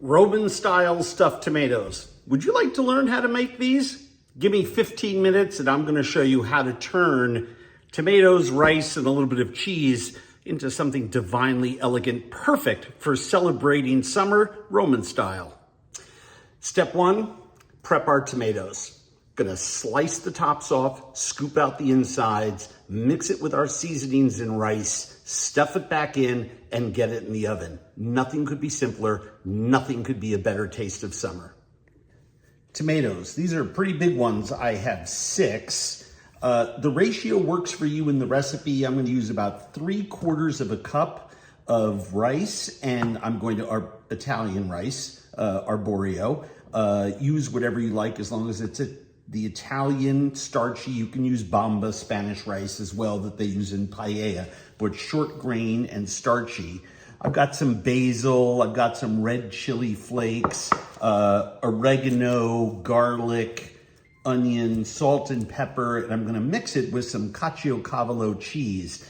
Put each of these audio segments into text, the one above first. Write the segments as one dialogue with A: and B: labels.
A: Roman style stuffed tomatoes. Would you like to learn how to make these? Give me 15 minutes and I'm gonna show you how to turn tomatoes, rice, and a little bit of cheese into something divinely elegant, perfect for celebrating summer Roman style. Step one, prep our tomatoes. Gonna slice the tops off, scoop out the insides, mix it with our seasonings and rice, stuff it back in, and get it in the oven. Nothing could be simpler. Nothing could be a better taste of summer. Tomatoes, these are pretty big ones. I have 6. The ratio works for you in the recipe. I'm gonna use about 3/4 of a cup of rice, and I'm going to, Italian rice, arborio. Use whatever you like as long as it's the Italian starchy. You can use bamba, Spanish rice as well that they use in paella, but short grain and starchy. I've got some basil, I've got some red chili flakes, oregano, garlic, onion, salt and pepper, and I'm gonna mix it with some caciocavallo cheese.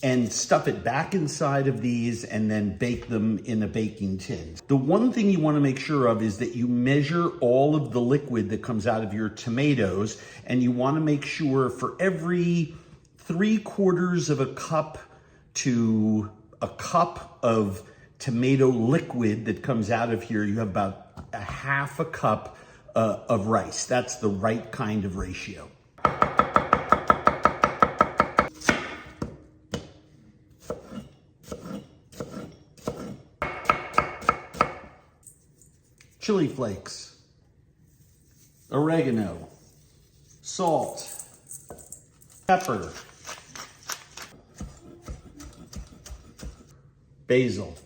A: And stuff it back inside of these and then bake them in a baking tin. The one thing you wanna make sure of is that you measure all of the liquid that comes out of your tomatoes, and you wanna make sure for every 3/4 of a cup to a cup of tomato liquid that comes out of here, you have about a 1/2 cup of rice. That's the right kind of ratio. Chili flakes, oregano, salt, pepper, basil.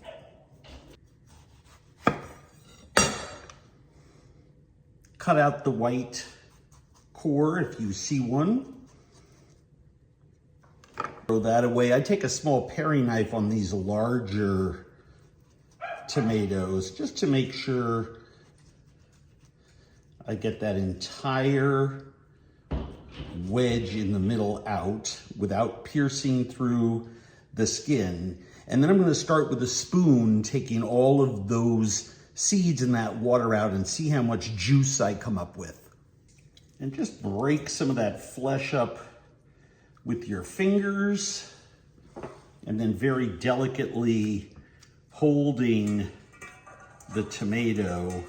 A: Cut out the white core if you see one. Throw that away. I take a small paring knife on these larger tomatoes just to make sure I get that entire wedge in the middle out without piercing through the skin. And then I'm gonna start with a spoon, taking all of those seeds and that water out and see how much juice I come up with. And just break some of that flesh up with your fingers, and then very delicately holding the tomato,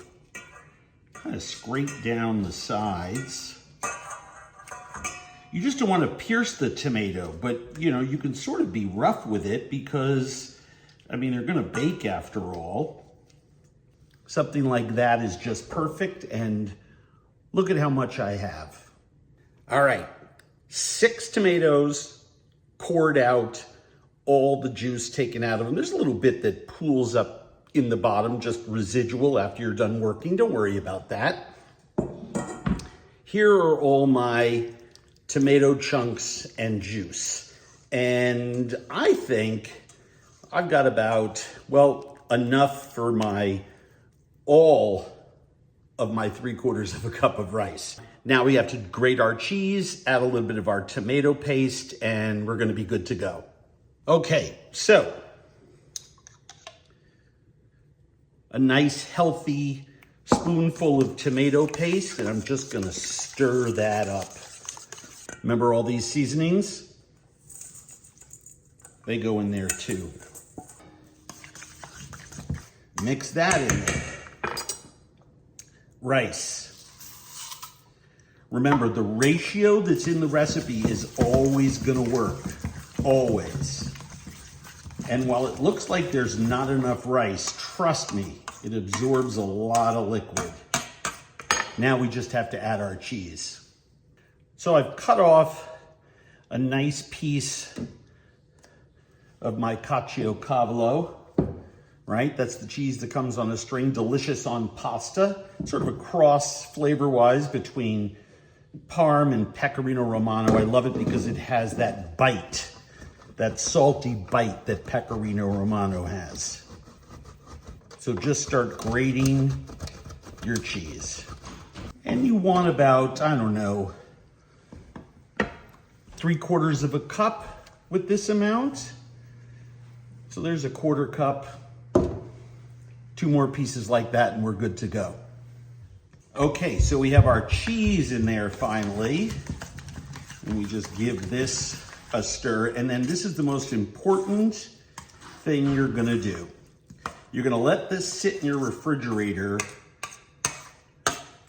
A: kind of scrape down the sides. You just don't want to pierce the tomato, but you know, you can sort of be rough with it because, I mean, they're gonna bake after all. Something like that is just perfect, and look at how much I have. All right, 6 tomatoes cored out, all the juice taken out of them. There's a little bit that pools up in the bottom, just residual after you're done working. Don't worry about that. Here are all my tomato chunks and juice. And I think I've got about, well, enough for all of my 3/4 of a cup of rice. Now we have to grate our cheese, add a little bit of our tomato paste, and we're gonna be good to go. Okay, so a nice healthy spoonful of tomato paste, and I'm just gonna stir that up. Remember all these seasonings? They go in there too. Mix that in there. Rice. Remember, the ratio that's in the recipe is always gonna work, always. And while it looks like there's not enough rice, trust me, it absorbs a lot of liquid. Now we just have to add our cheese. So I've cut off a nice piece of my caciocavallo, right? That's the cheese that comes on a string, delicious on pasta. Sort of a cross flavor-wise between Parm and Pecorino Romano. I love it because it has that bite, that salty bite that Pecorino Romano has. So just start grating your cheese. And you want about, I don't know, 3/4 of a cup with this amount. So there's a 1/4 cup, 2 more pieces like that and we're good to go. Okay, so we have our cheese in there finally. And we just give this a stir. And then this is the most important thing you're gonna do. You're gonna let this sit in your refrigerator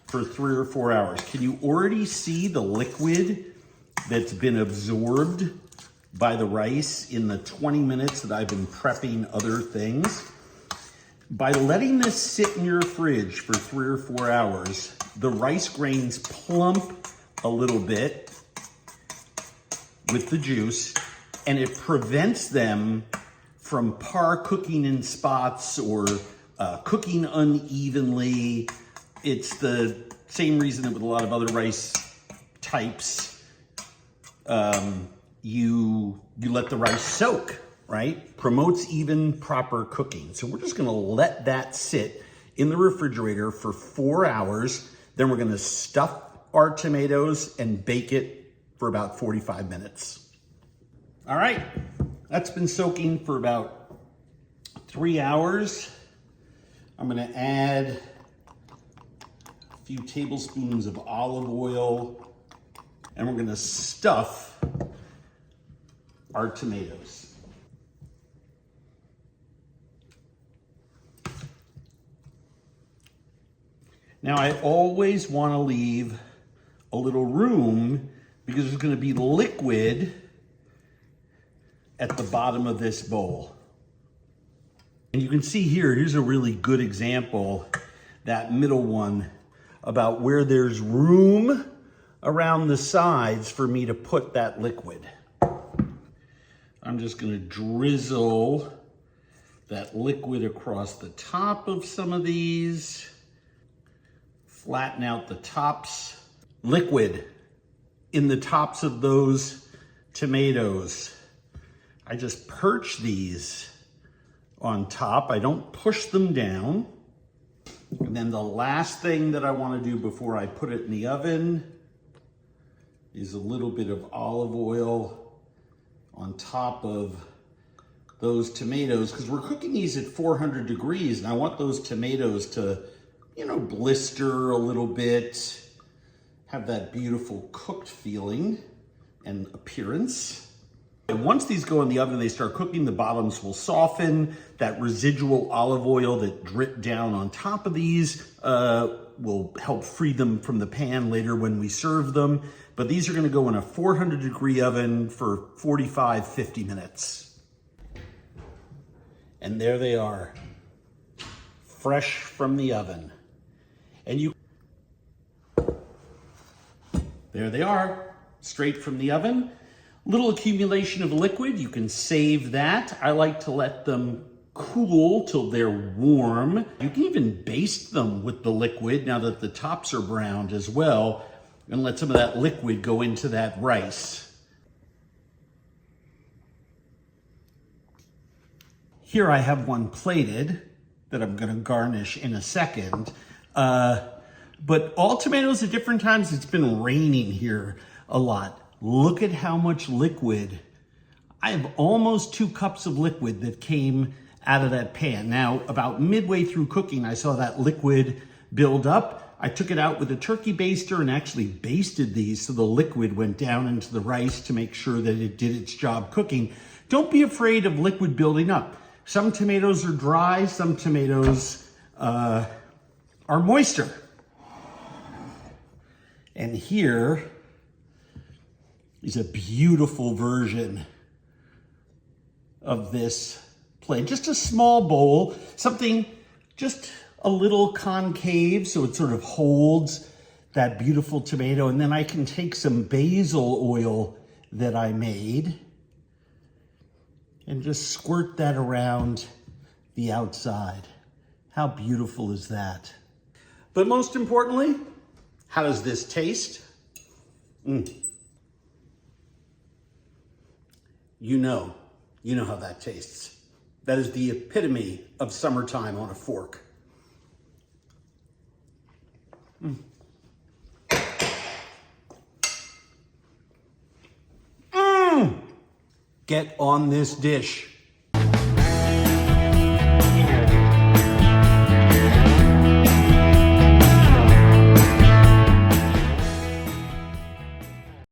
A: for 3 or 4 hours. Can you already see the liquid that's been absorbed by the rice in the 20 minutes that I've been prepping other things? By letting this sit in your fridge for 3 or 4 hours, the rice grains plump a little bit with the juice, and it prevents them from cooking in spots or cooking unevenly. It's the same reason that with a lot of other rice types, you let the rice soak, right? Promotes even proper cooking. So we're just gonna let that sit in the refrigerator for 4 hours. Then we're gonna stuff our tomatoes and bake it for about 45 minutes. All right, that's been soaking for about 3 hours. I'm gonna add a few tablespoons of olive oil, and we're gonna stuff our tomatoes. Now, I always wanna leave a little room because there's gonna be liquid at the bottom of this bowl. And you can see here, here's a really good example, that middle one, about where there's room around the sides for me to put that liquid. I'm just gonna drizzle that liquid across the top of some of these, flatten out the tops. Liquid in the tops of those tomatoes. I just perch these on top. I don't push them down. And then the last thing that I want to do before I put it in the oven is a little bit of olive oil on top of those tomatoes, because we're cooking these at 400 degrees and I want those tomatoes to, blister a little bit, have that beautiful cooked feeling and appearance. And once these go in the oven, they start cooking, the bottoms will soften. That residual olive oil that dripped down on top of these will help free them from the pan later when we serve them. But these are gonna go in a 400-degree oven for 45, 50 minutes. And there they are, fresh from the oven. And there they are, straight from the oven. Little accumulation of liquid, you can save that. I like to let them cool till they're warm. You can even baste them with the liquid now that the tops are browned as well, and let some of that liquid go into that rice. Here I have one plated that I'm gonna garnish in a second. But all tomatoes at different times, it's been raining here a lot. Look at how much liquid. I have almost 2 cups of liquid that came out of that pan. Now, about midway through cooking, I saw that liquid build up. I took it out with a turkey baster and actually basted these so the liquid went down into the rice to make sure that it did its job cooking. Don't be afraid of liquid building up. Some tomatoes are dry, some tomatoes are moister. And here is a beautiful version of this plate. Just a small bowl, something just a little concave so it sort of holds that beautiful tomato. And then I can take some basil oil that I made and just squirt that around the outside. How beautiful is that? But most importantly, how does this taste? You know how that tastes. That is the epitome of summertime on a fork. Get on this dish.